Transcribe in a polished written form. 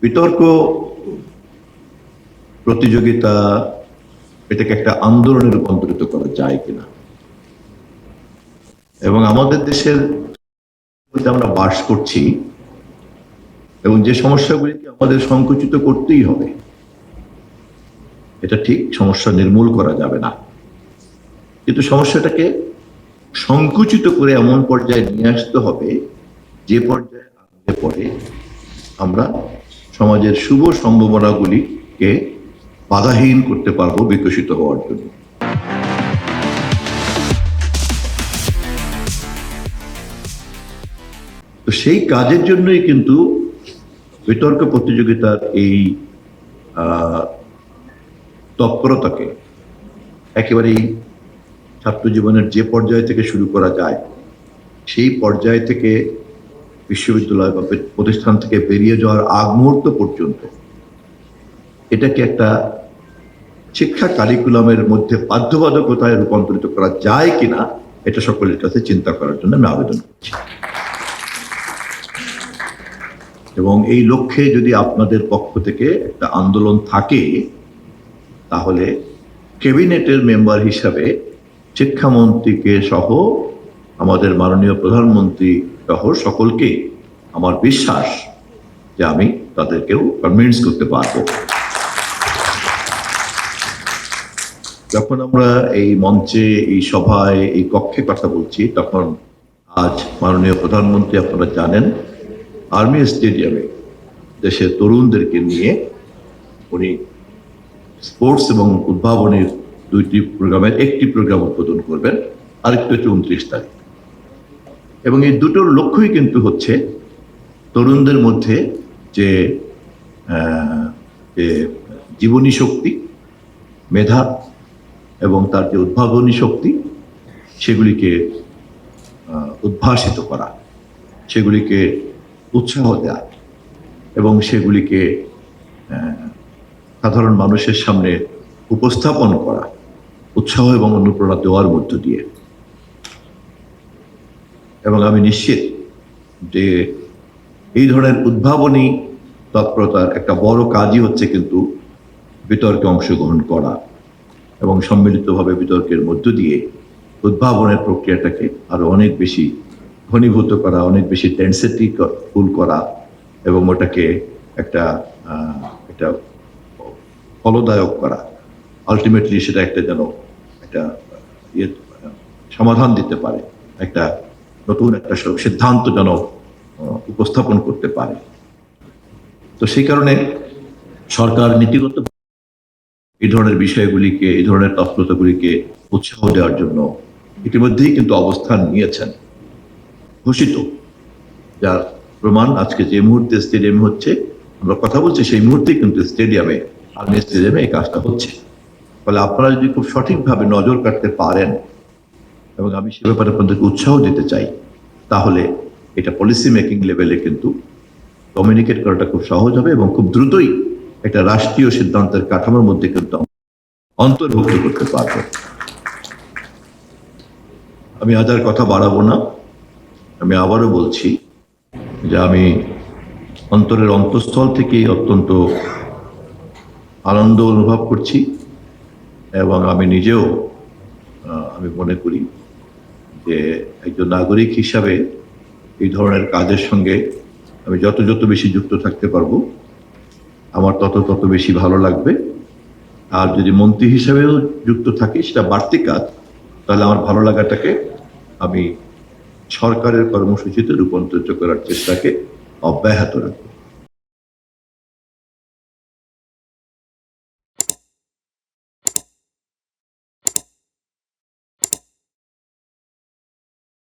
বিতর্ক প্রতিযোগিতা এটাকে একটা আন্দোলনে রূপান্তরিত করা যায় কিনা, এবং আমাদের দেশের মধ্যে আমরা বাস করছি এবং যে সমস্যাগুলিকে আমাদের সংকুচিত করতেই হবে, এটা ঠিক, সমস্যা নির্মূল করা যাবে না, কিন্তু সমস্যাটাকে সংকুচিত করে এমন পর্যায়ে নিয়ে আসতে হবে যে পর্যায়ে আনলে পরে আমরা সমাজের শুভ সম্ভাবনাগুলিকে বাধাহীন করতে পারবো বিকশিত হওয়ার জন্য। তো সেই কাজের জন্যই কিন্তু বিতর্ক প্রতিযোগিতার এই তৎপরতাকে একেবারেই ছাত্র জীবনের যে পর্যায় থেকে শুরু করা যায় সেই পর্যায় থেকে বিশ্ববিদ্যালয় বা প্রতিষ্ঠান থেকে বেরিয়ে যাওয়ার আগ মুহূর্ত পর্যন্ত এটাকে একটা শিক্ষা কারিকুলামের মধ্যে বাধ্যবাধকতায় রূপান্তরিত করা যায় কিনা, এটা সকলের কাছে চিন্তা করার জন্য আমি আবেদন করছি। এবং এই লক্ষ্যে যদি আপনাদের পক্ষ থেকে একটা আন্দোলন থাকে, তাহলে ক্যাবিনেটের মেম্বার হিসাবে শিক্ষামন্ত্রীকে সহ আমাদের মাননীয় প্রধানমন্ত্রী সহ সকলকে আমার বিশ্বাস যে আমি তাদেরকেও কনভিন্স করতে পারবো। যখন আমরা এই মঞ্চে, এই সভায়, এই কক্ষে কথা বলছি, তখন আজ মাননীয় প্রধানমন্ত্রী, আপনারা জানেন, আর্মি স্টেডিয়ামে দেশের তরুণদেরকে নিয়ে উনি স্পোর্টস এবং উদ্ভাবনের দুইটি প্রোগ্রামের একটি প্রোগ্রাম উদ্বোধন করবেন, আরেকটি হচ্ছে 29 তারিখ। এবং এই দুটোর লক্ষ্যই কিন্তু হচ্ছে তরুণদের মধ্যে যে জীবনী শক্তি, মেধা এবং তার যে উদ্ভাবনী শক্তি, সেগুলিকে উদ্ভাসিত করা, সেগুলিকে উৎসাহ দেওয়া এবং সেগুলিকে সাধারণ মানুষের সামনে উপস্থাপন করা, উৎসাহ এবং অনুপ্রেরণা দেওয়ার মধ্য দিয়ে। এবং আমি নিশ্চিত যে এই ধরনের উদ্ভাবনী তৎপরতার একটা বড় কাজই হচ্ছে কিন্তু বিতর্কে অংশগ্রহণ করা এবং সম্মিলিতভাবে বিতর্কের মধ্য দিয়ে উদ্ভাবনের প্রক্রিয়াটাকে আরো অনেক বেশি ঘনীভূত করা, অনেক বেশি ডেন্সিটি ফুল করা এবং ওটাকে একটা ফলদায়ক করা। আলটিমেটলি সেটা একটা যেন একটা সমাধান দিতে পারে, একটা নতুন একটা সিদ্ধান্ত যেন উপস্থাপন করতে পারে। তো সেই কারণে সরকার নীতিগত এই ধরনের বিষয়গুলিকে, এই ধরনের তৎপরতাগুলিকে উৎসাহ দেওয়ার জন্য ইতিমধ্যেই কিন্তু অবস্থান নিয়েছেন, ঘোষিত, যার প্রমাণ আজকে যে মুহূর্তে স্টেডিয়ামে হচ্ছে, আমরা কথা বলছি, সেই মুহূর্তে কিন্তু স্টেডিয়ামে, আর্মি স্টেডিয়ামে এই কাজটা হচ্ছে। ফলে আপনারা যদি খুব সঠিকভাবে নজর কাটতে পারেন, এবং আমি সে ব্যাপারে আপনাদেরকে উৎসাহ দিতে চাই, তাহলে এটা পলিসি মেকিং লেভেলে কিন্তু কমিউনিকেট করাটা খুব সহজ হবে এবং খুব দ্রুতই একটা রাষ্ট্রীয় সিদ্ধান্তের কাঠামোর মধ্যে কিন্তু অন্তর্ভুক্ত করতে পারব। আমি আজ আর কথা বাড়াবো না। আমি আবারও বলছি যে আমি অন্তরের অন্তঃস্থল থেকে অত্যন্ত আনন্দ অনুভব করছি এবং আমি নিজেও আমি মনে করি যে একজন নাগরিক হিসাবে এই ধরনের কাজের সঙ্গে আমি যত বেশি যুক্ত থাকতে পারবো, আমার তত বেশি ভালো লাগবে। আর যদি মন্ত্রী হিসাবেও যুক্ত থাকি, সেটা বাড়তি কাজ, তাহলে আমার ভালো লাগাটাকে আমি সরকারের কর্মসূচিতে রূপান্তরিত করার চেষ্টাকে অব্যাহত রাখবো।